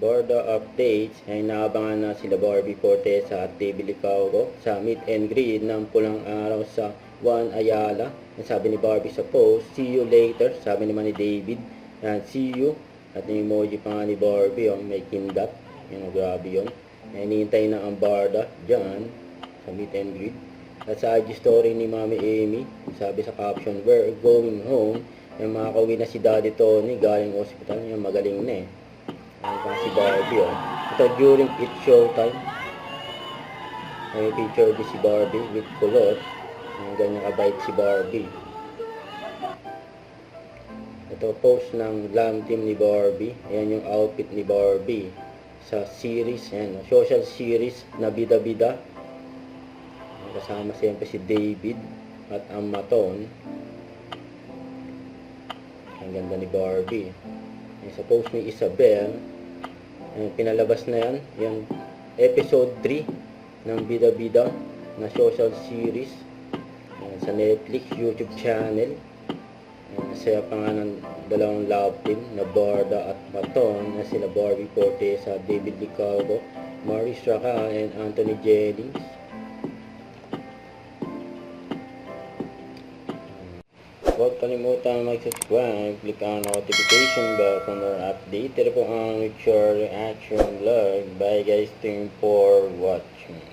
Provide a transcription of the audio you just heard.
Borda updates ay naabangan na sila Barbie Fortesa at David Licauco sa meet and greet ng pulang araw sa Juan Ayala. Sabi ni Barbie sa post, see you later. Sabi naman ni David, see you. At yung emoji pa nga ni Barbie, may kindat. Grabe yun. Hinihintay na ang Barda dyan sa meet and greet. At sa IG story ni Mami Amy, sabi sa caption, we're going home. Makakauwi na si Daddy Tony galing hospital. Magaling na si Barbie. Ito during It's Showtime. May picture din si Barbie with kulot. Ganyan kabait si Barbie. Ito post ng glam team ni Barbie. Ayan yung outfit ni Barbie sa series. Ayan, social series na bida-bida. Kasama siyempre si David at ang Maton. Ang ganda ni Barbie. Sa post ni Isabel, pinalabas na yan, yung episode 3 ng bida-bida na social series sa Netflix, YouTube channel. Masaya pa nga ng dalawang love team na Barda at Maton na sila Barbie Fortesa, David Licauco, Maurice Racal, and Anthony Jennings. Huwag kalimutan mag-subscribe, click ang notification bell for more update. Ito po ang Future Reaction Vlog. Bye guys, thank you for watching.